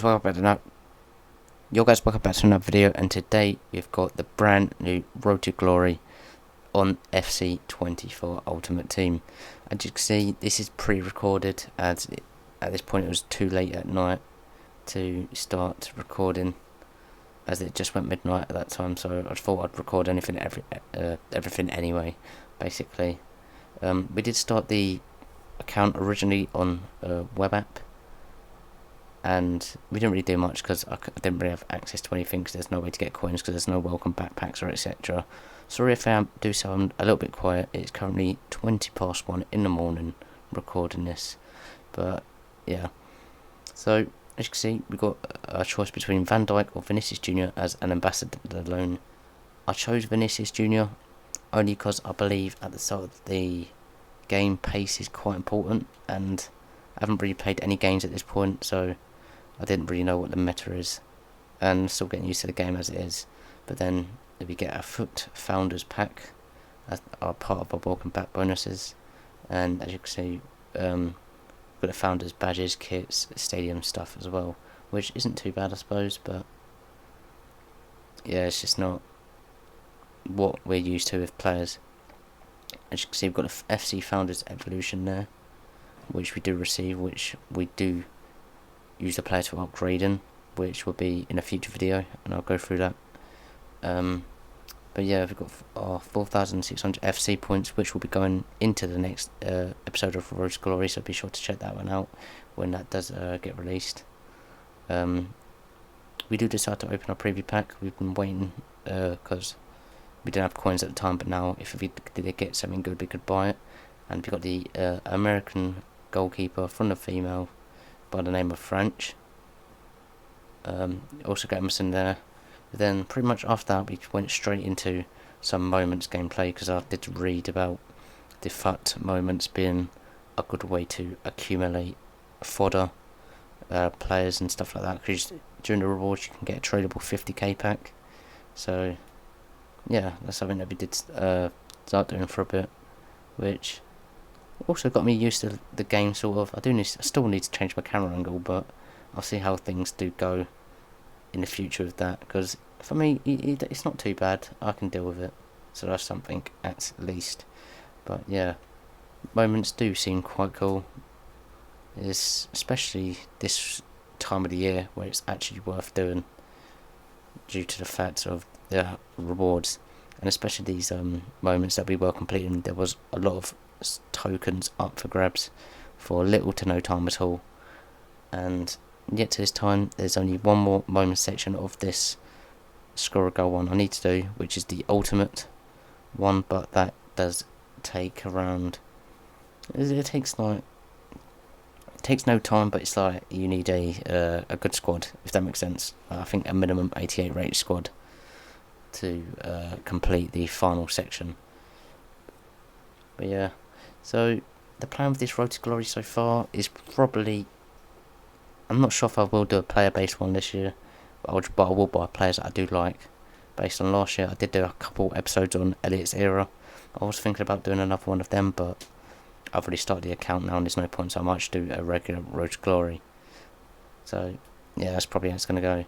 Welcome back to another video, and today we've got the brand new Road to Glory on FC 24 Ultimate Team. As you can see, this is pre-recorded, as at this point it was too late at night to start recording, as it just went midnight at that time, so I thought I'd record everything anyway, basically. We did start the account originally on a web app, and we didn't really do much because I didn't really have access to anything, because there's no way to get coins, because there's no welcome backpacks or etc. Sorry if I do sound a little bit quiet. It's currently 1:20 in the morning recording this, but yeah. So as you can see, we've got a choice between Van Dijk or Vinicius Jr. as an ambassador loan. I chose Vinicius Jr. only because I believe at the start of the game pace is quite important, and I haven't really played any games at this point, so I didn't really know what the meta is, and still getting used to the game as it is. But then we get a Foot Founders pack as are part of our welcome back bonuses, and as you can see, we've got the Founders badges, kits, stadium stuff as well, which isn't too bad I suppose, but yeah, it's just not what we're used to with players. As you can see, we've got the FC Founders Evolution there, which we do receive, which we do use the player to upgrade in, which will be in a future video, and I'll go through that. But yeah, we've got our 4,600 FC points, which will be going into the next episode of Road to Glory, so be sure to check that one out when that does get released. We do decide to open our preview pack. We've been waiting because we didn't have coins at the time, but now if we did get something good, we could buy it. And we got the American goalkeeper from the female by the name of French. Also got Emerson there. But then pretty much after that we went straight into some moments gameplay, because I did read about the FUT moments being a good way to accumulate fodder, players and stuff like that, because during the rewards you can get a tradable 50k pack. So yeah, that's something that we did start doing for a bit, which also got me used to the game sort of. I still need to change my camera angle, but I'll see how things do go in the future with that, because for me it's not too bad. I can deal with it, so that's something at least. But yeah, moments do seem quite cool, especially this time of the year where it's actually worth doing due to the fact of the rewards, and especially these moments that we were completing. There was a lot of tokens up for grabs for little to no time at all, and yet to this time there's only one more moment section of this score a goal one I need to do, which is the ultimate one, but that does take around, it takes no time, but it's like you need a good squad, if that makes sense. I think a minimum 88 rated squad to complete the final section. But yeah, so the plan with this Road to Glory so far is probably, I'm not sure if I will do a player based one this year, but I will buy players that I do like. Based on last year, I did do a couple episodes on Elliot's era. I was thinking about doing another one of them, but I've already started the account now and there's no point, so I might just do a regular Road to Glory. So yeah, that's probably how it's going to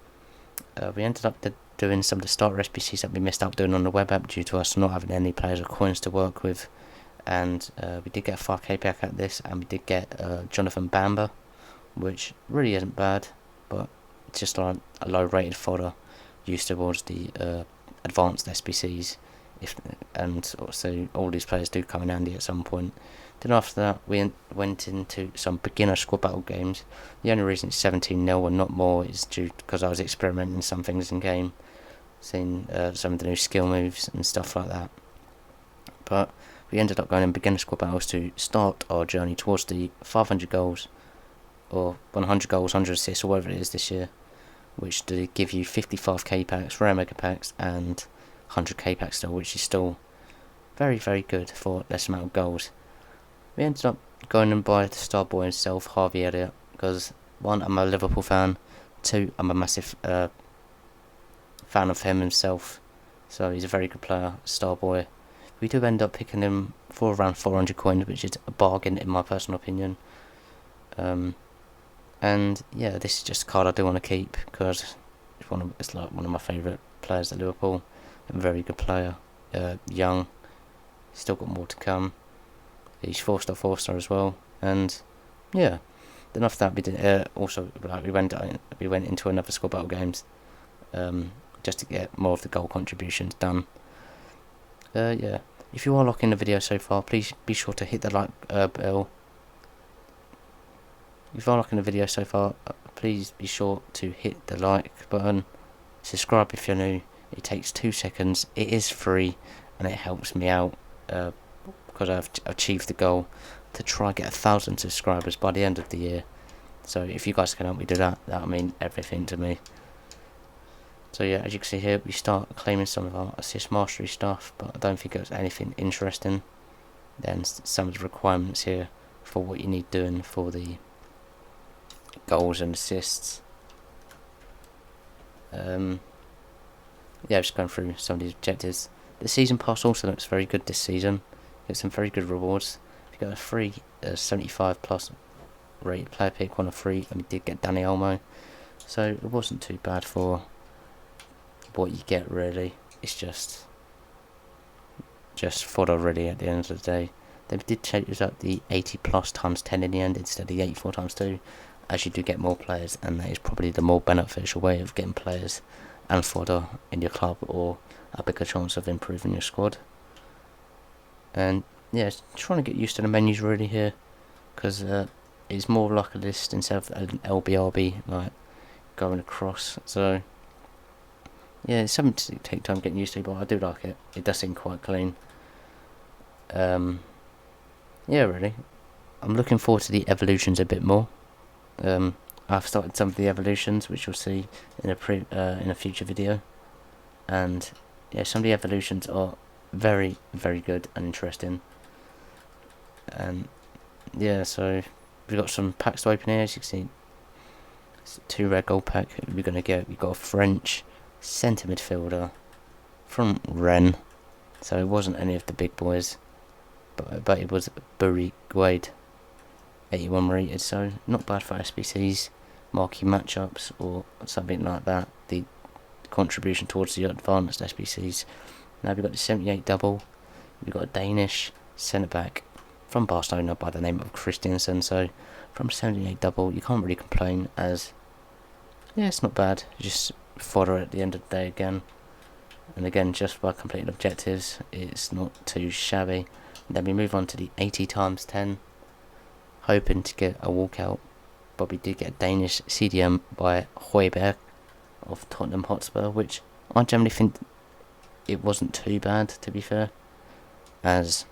go. We ended up doing some of the starter SBCs that we missed out doing on the web app due to us not having any players or coins to work with, and we did get a 5k pack at this, and we did get Jonathan Bamba, which really isn't bad, but it's just like a low rated fodder used towards the advanced SBCs, and also all these players do come in handy at some point. Then after that we went into some beginner squad battle games. The only reason it's 17-0 and not more is due because I was experimenting some things in game, seeing some of the new skill moves and stuff like that. But we ended up going in beginner squad battles to start our journey towards the 500 goals, or 100 goals, 100 assists, or whatever it is this year, which do give you 55k packs, rare mega packs, and 100k packs still, which is still very, very good for less amount of goals. We ended up going and buying the star boy himself, Harvey Elliott, because one, I'm a Liverpool fan, two, I'm a massive fan of him himself, so he's a very good player, star boy. We do end up picking him for around 400 coins, which is a bargain in my personal opinion. And yeah, this is just a card I do want to keep because it's like one of my favourite players at Liverpool. A very good player, young, still got more to come. He's 4-star as well, and yeah. Then after that, we did also like we went into another squad battle games, just to get more of the goal contributions done. Yeah. If you are liking the video so far, please be sure to hit the like bell. If you are liking the video so far, please be sure to hit the like button. Subscribe if you're new. It takes 2 seconds. It is free, and it helps me out because I've achieved the goal to try and get 1,000 subscribers by the end of the year. So if you guys can help me do that, that'll mean everything to me. So yeah, as you can see here, we start claiming some of our assist mastery stuff, but I don't think it was anything interesting. Then some of the requirements here for what you need doing for the goals and assists. Yeah, just going through some of these objectives. The season pass also looks very good this season. Get some very good rewards. You got a free 75 plus rated player pick, one of free, and we did get Danny Olmo. So it wasn't too bad for what you get really. It's just fodder really at the end of the day. They did change up the 80 plus times 10 in the end instead of the 84 times 2, as you do get more players, and that is probably the more beneficial way of getting players and fodder in your club, or a bigger chance of improving your squad. And yeah, trying to get used to the menus really here, because it's more like a list instead of an LBRB like going across. So yeah, it's something to take time getting used to, but I do like it. It does seem quite clean. Yeah, really, I'm looking forward to the evolutions a bit more. I've started some of the evolutions, which you'll see in a future video, and yeah, some of the evolutions are very, very good and interesting. And yeah, so we've got some packs to open here. As you can see, it's a 2 red gold pack. We've got a French centre midfielder from Rennes, so it wasn't any of the big boys, but it was Bury Guade, 81 rated, so not bad for SBCs, marquee matchups or something like that. The contribution towards the advanced SBCs. Now we've got the 78 double. We've got a Danish centre back from Barcelona by the name of Christiansen. So from 78 double, you can't really complain, as yeah, it's not bad. Just fodder at the end of the day again. And again, just by completing objectives, it's not too shabby. And then we move on to the 80 times 10, hoping to get a walkout, but we did get a Danish CDM by Højbjerg of Tottenham Hotspur, which I generally think it wasn't too bad, to be fair, as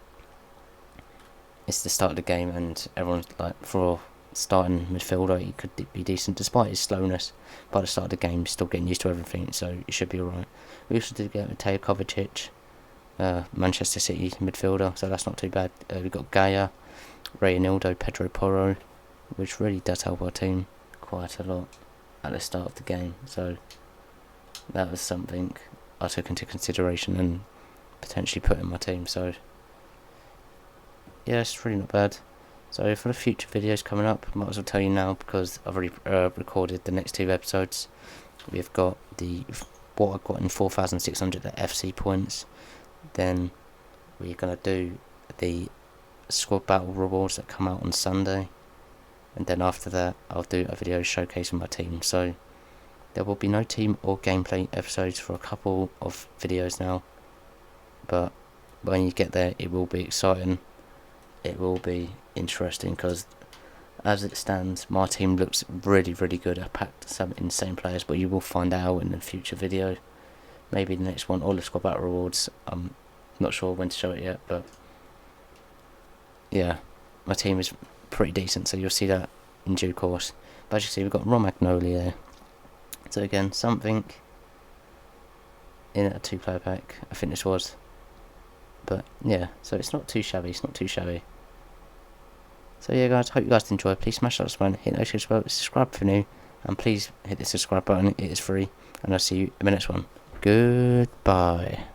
it's the start of the game and everyone's like, for starting midfielder he could be decent despite his slowness. By the start of the game, still getting used to everything, so it should be alright. We also did get Mateo Kovacic, Manchester City midfielder, so that's not too bad. We've got Gaia, Reynaldo, Pedro Porro, which really does help our team quite a lot at the start of the game, so that was something I took into consideration and potentially put in my team. So yeah, it's really not bad. So for the future videos coming up, might as well tell you now, because I've already recorded the next 2 episodes. We've got what I got in 4,600 FC points. Then we're gonna do the squad battle rewards that come out on Sunday, and then after that I'll do a video showcasing my team. So there will be no team or gameplay episodes for a couple of videos now, but when you get there it will be exciting, it will be interesting, because as it stands my team looks really, really good. I packed some insane players, but you will find out in the future video, maybe the next one, or the squad battle rewards. I'm not sure when to show it yet, but yeah, my team is pretty decent, so you'll see that in due course. But as you see, we've got Romagnoli there. So again, something in a 2-player pack, I think this was. But yeah, so it's not too shabby, So yeah guys, hope you guys enjoy. Please smash that button, hit that subscribe if you're new, and please hit the subscribe button, it is free, and I'll see you in the next one. Goodbye.